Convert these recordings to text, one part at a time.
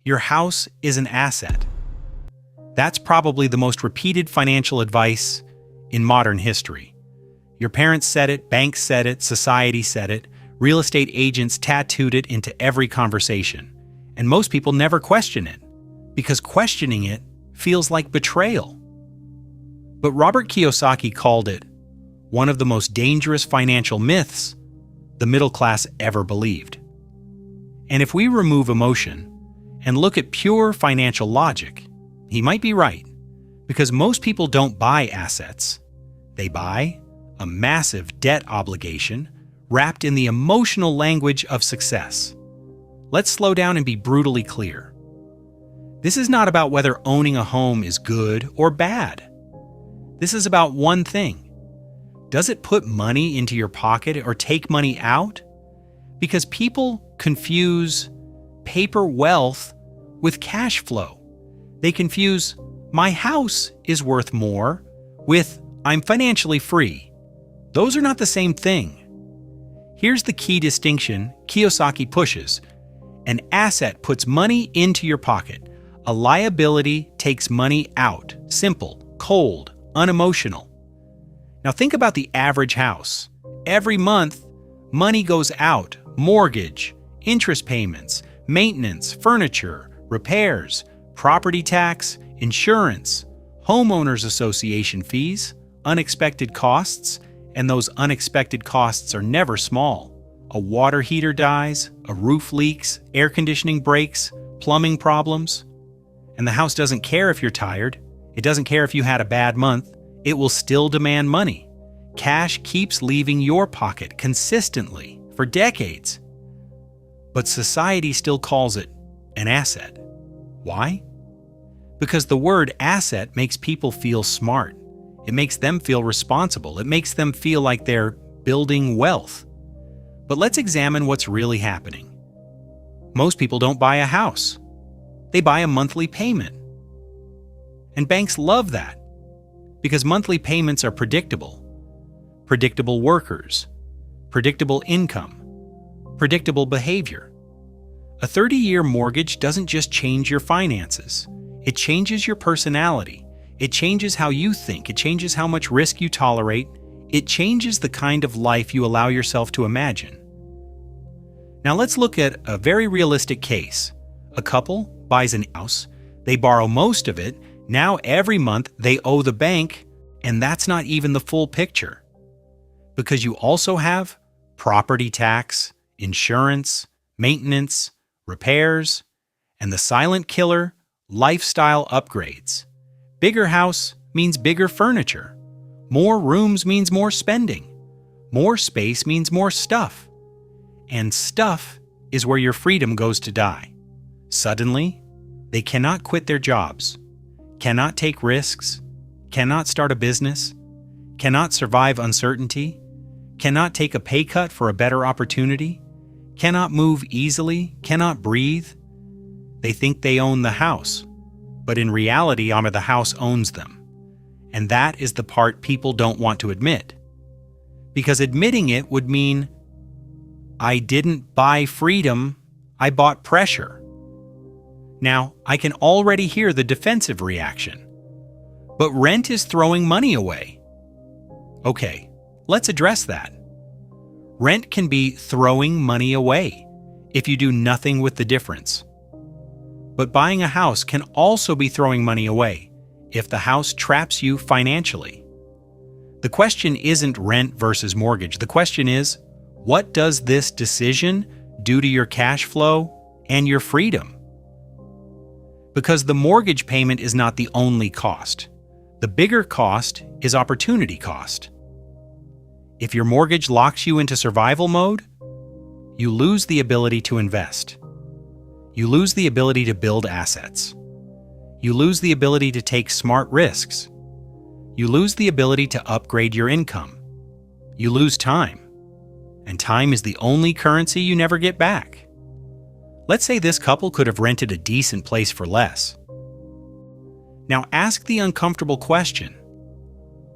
Your house is an asset. That's probably the most repeated financial advice in modern history. Your parents said it, banks said it, society said it, real estate agents tattooed it into every conversation. And most people never question it, because questioning it feels like betrayal. But Robert Kiyosaki called it one of the most dangerous financial myths the middle class ever believed. And if we remove emotion and look at pure financial logic, he might be right, because most people don't buy assets. They buy a massive debt obligation wrapped in the emotional language of success. Let's slow down and be brutally clear. This is not about whether owning a home is good or bad. This is about one thing. Does it put money into your pocket or take money out? Because people confuse paper wealth with cash flow. They confuse "my house is worth more" with "I'm financially free." Those are not the same thing. Here's the key distinction Kiyosaki pushes. An asset puts money into your pocket. A liability takes money out. Simple, cold, unemotional. Now think about the average house. Every month, money goes out. Mortgage, interest payments, maintenance, furniture, repairs, property tax, insurance, homeowners association fees, unexpected costs, and those unexpected costs are never small. A water heater dies, a roof leaks, air conditioning breaks, plumbing problems. And the house doesn't care if you're tired. It doesn't care if you had a bad month. It will still demand money. Cash keeps leaving your pocket consistently for decades. But society still calls it an asset. Why? Because the word asset makes people feel smart. It makes them feel responsible. It makes them feel like they're building wealth. But let's examine what's really happening. Most people don't buy a house. They buy a monthly payment. And banks love that because monthly payments are predictable. Predictable workers, predictable income, predictable behavior. A 30-year mortgage doesn't just change your finances. It changes your personality. It changes how you think. It changes how much risk you tolerate. It changes the kind of life you allow yourself to imagine. Now let's look at a very realistic case. A couple buys a house. They borrow most of it. Now every month they owe the bank, and that's not even the full picture. Because you also have property tax, insurance, maintenance, repairs, and the silent killer, lifestyle upgrades. Bigger house means bigger furniture. More rooms means more spending. More space means more stuff. And stuff is where your freedom goes to die. Suddenly, they cannot quit their jobs, cannot take risks, cannot start a business, cannot survive uncertainty, cannot take a pay cut for a better opportunity, cannot move easily, cannot breathe. They think they own the house, but in reality, the house owns them. And that is the part people don't want to admit. Because admitting it would mean, I didn't buy freedom, I bought pressure. Now, I can already hear the defensive reaction. But rent is throwing money away. Okay, let's address that. Rent can be throwing money away if you do nothing with the difference. But buying a house can also be throwing money away if the house traps you financially. The question isn't rent versus mortgage. The question is, what does this decision do to your cash flow and your freedom? Because the mortgage payment is not the only cost. The bigger cost is opportunity cost. If your mortgage locks you into survival mode, you lose the ability to invest. You lose the ability to build assets. You lose the ability to take smart risks. You lose the ability to upgrade your income. You lose time. And time is the only currency you never get back. Let's say this couple could have rented a decent place for less. Now ask the uncomfortable question.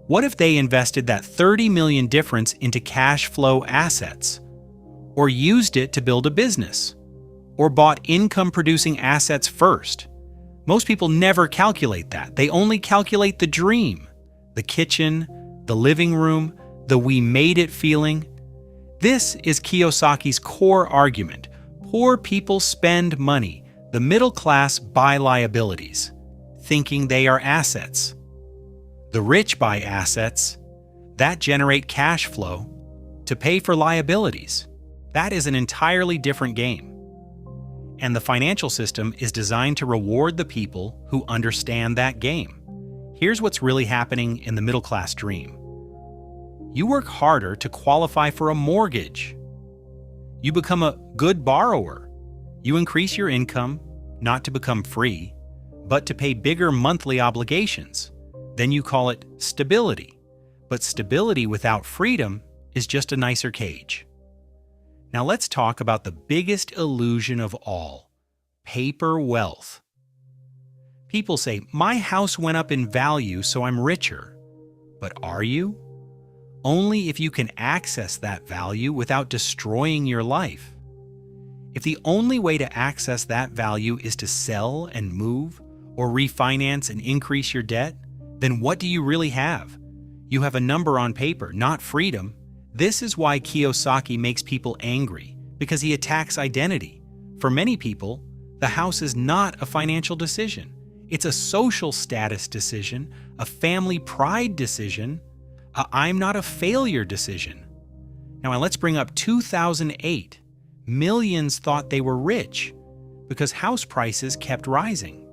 What if they invested that $30 million difference into cash flow assets? Or used it to build a business? or bought income-producing assets first. Most people never calculate that. They only calculate the dream, the kitchen, the living room, the "we made it" feeling. This is Kiyosaki's core argument. Poor people spend money. The middle class buy liabilities, thinking they are assets. The rich buy assets that generate cash flow to pay for liabilities. That is an entirely different game. And the financial system is designed to reward the people who understand that game. Here's what's really happening in the middle class dream. You work harder to qualify for a mortgage. You become a good borrower. You increase your income, not to become free, but to pay bigger monthly obligations. Then you call it stability. But stability without freedom is just a nicer cage. Now let's talk about the biggest illusion of all, paper wealth. People say, my house went up in value, so I'm richer. But are you? Only if you can access that value without destroying your life. If the only way to access that value is to sell and move, or refinance and increase your debt, then what do you really have? You have a number on paper, not freedom. This is why Kiyosaki makes people angry, because he attacks identity. For many people, the house is not a financial decision. It's a social status decision, a family pride decision, a "I'm not a failure" decision. Now let's bring up 2008. Millions thought they were rich because house prices kept rising.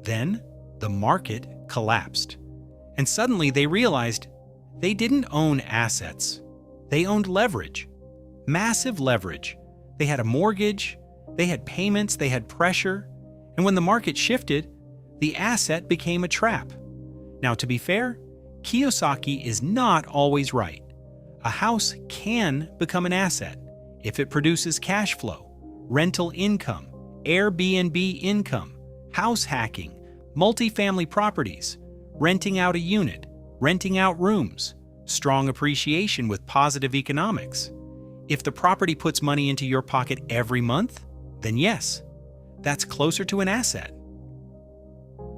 Then the market collapsed, and suddenly they realized they didn't own assets. They owned leverage, massive leverage. They had a mortgage, they had payments, they had pressure, and when the market shifted, the asset became a trap. Now, to be fair, Kiyosaki is not always right. A house can become an asset if it produces cash flow, rental income, Airbnb income, house hacking, multifamily properties, renting out a unit, renting out rooms, strong appreciation with positive economics. If the property puts money into your pocket every month, then yes, that's closer to an asset.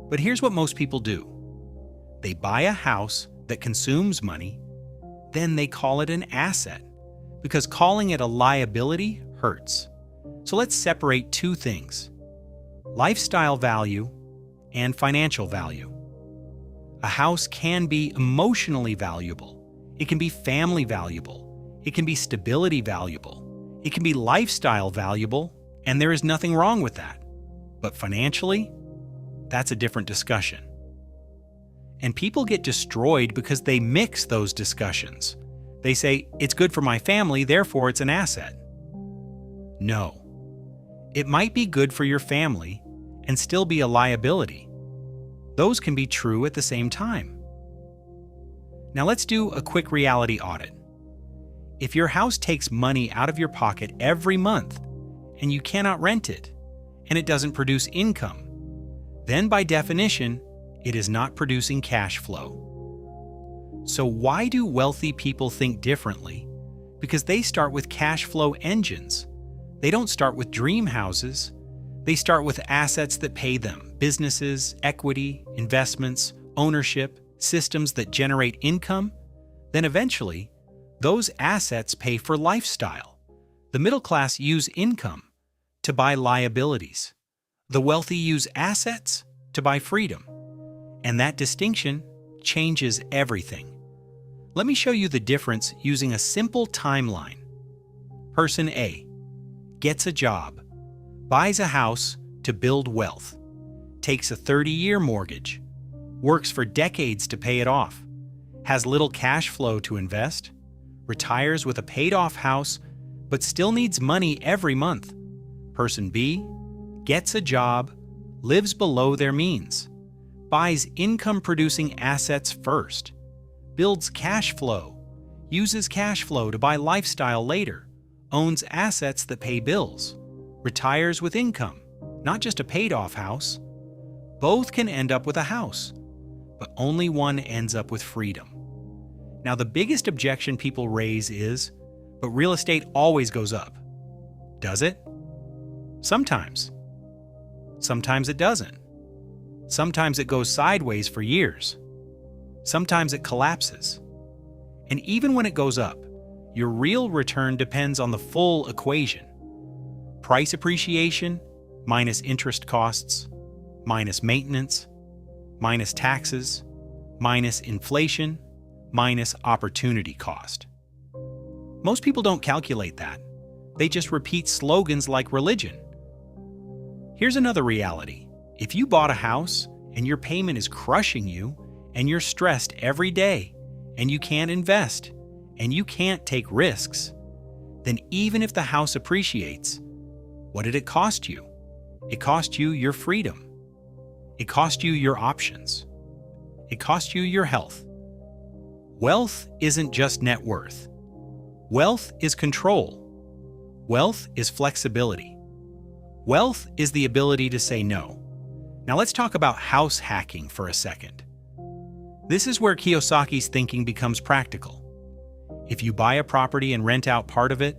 But here's what most people do. They buy a house that consumes money, then they call it an asset, because calling it a liability hurts. So let's separate two things: lifestyle value and financial value. A house can be emotionally valuable. It can be family valuable. It can be stability valuable. It can be lifestyle valuable, and there is nothing wrong with that. But financially, that's a different discussion. And people get destroyed because they mix those discussions. They say, it's good for my family, therefore it's an asset. No. It might be good for your family and still be a liability. Those can be true at the same time. Now let's do a quick reality audit. If your house takes money out of your pocket every month and you cannot rent it, and it doesn't produce income, then by definition, it is not producing cash flow. So why do wealthy people think differently? Because they start with cash flow engines. They don't start with dream houses. They start with assets that pay them: businesses, equity, investments, ownership, systems that generate income. Then eventually, those assets pay for lifestyle. The middle class use income to buy liabilities. The wealthy use assets to buy freedom. And that distinction changes everything. Let me show you the difference using a simple timeline. Person A gets a job, buys a house to build wealth, takes a 30-year mortgage, works for decades to pay it off, has little cash flow to invest, retires with a paid-off house, but still needs money every month. Person B gets a job, lives below their means, buys income-producing assets first, builds cash flow, uses cash flow to buy lifestyle later, owns assets that pay bills, retires with income, not just a paid-off house. Both can end up with a house, but only one ends up with freedom. Now, the biggest objection people raise is, but real estate always goes up. Does it? Sometimes. Sometimes it doesn't. Sometimes it goes sideways for years. Sometimes it collapses. And even when it goes up, your real return depends on the full equation. Price appreciation minus interest costs, minus maintenance, minus taxes, minus inflation, minus opportunity cost. Most people don't calculate that. They just repeat slogans like religion. Here's another reality. If you bought a house and your payment is crushing you and you're stressed every day and you can't invest and you can't take risks, then even if the house appreciates, what did it cost you? It cost you your freedom. It cost you your options. It cost you your health. Wealth isn't just net worth. Wealth is control. Wealth is flexibility. Wealth is the ability to say no. Now let's talk about house hacking for a second. This is where Kiyosaki's thinking becomes practical. If you buy a property and rent out part of it,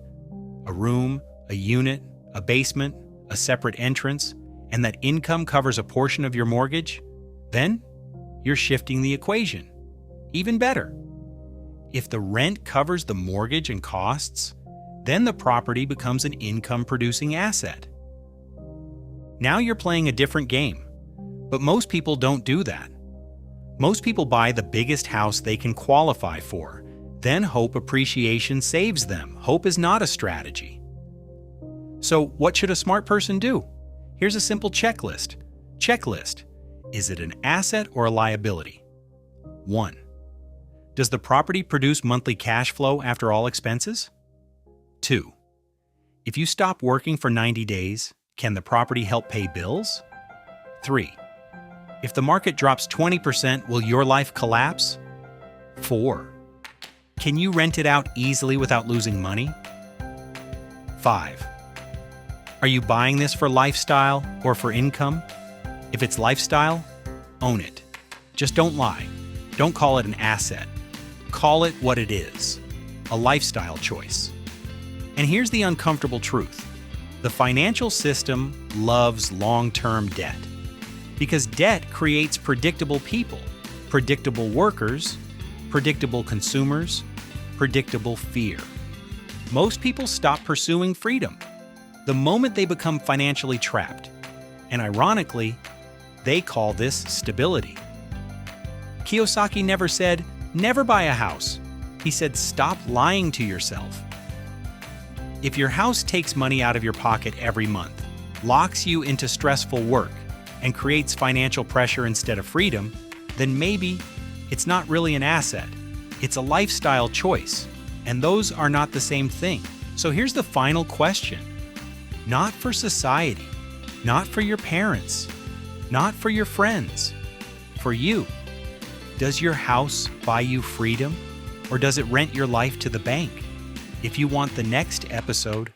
a room, a unit, a basement, a separate entrance, and that income covers a portion of your mortgage, then you're shifting the equation. Even better. If the rent covers the mortgage and costs, then the property becomes an income-producing asset. Now you're playing a different game, but most people don't do that. Most people buy the biggest house they can qualify for, then hope appreciation saves them. Hope is not a strategy. So what should a smart person do? Here's a simple checklist. Checklist. Is it an asset or a liability? 1. Does the property produce monthly cash flow after all expenses? 2. If you stop working for 90 days, can the property help pay bills? 3. If the market drops 20%, will your life collapse? 4. Can you rent it out easily without losing money? 5. Are you buying this for lifestyle or for income? If it's lifestyle, own it. Just don't lie. Don't call it an asset. Call it what it is, a lifestyle choice. And here's the uncomfortable truth. The financial system loves long-term debt because debt creates predictable people, predictable workers, predictable consumers, predictable fear. Most people stop pursuing freedom the moment they become financially trapped. And ironically, they call this stability. Kiyosaki never said, never buy a house. He said, stop lying to yourself. If your house takes money out of your pocket every month, locks you into stressful work, and creates financial pressure instead of freedom, then maybe it's not really an asset. It's a lifestyle choice, and those are not the same thing. So here's the final question. Not for society, not for your parents, not for your friends, for you. Does your house buy you freedom, or does it rent your life to the bank? If you want the next episode,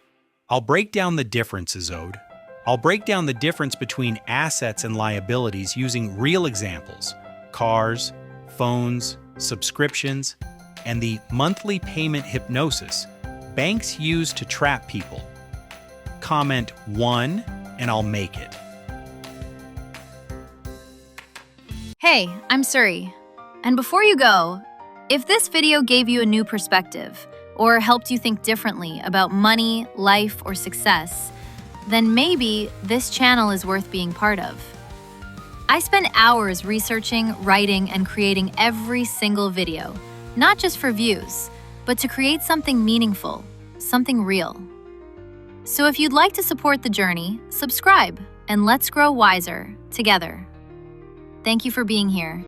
I'll break down the differences, Ode. I'll break down the difference between assets and liabilities using real examples, cars, phones, subscriptions, and the monthly payment hypnosis banks use to trap people. Comment 1 and I'll make it. Hey, I'm Suri. And before you go, if this video gave you a new perspective or helped you think differently about money, life, or success, then maybe this channel is worth being part of. I spend hours researching, writing, and creating every single video, not just for views, but to create something meaningful, something real. So if you'd like to support the journey, subscribe and let's grow wiser together. Thank you for being here.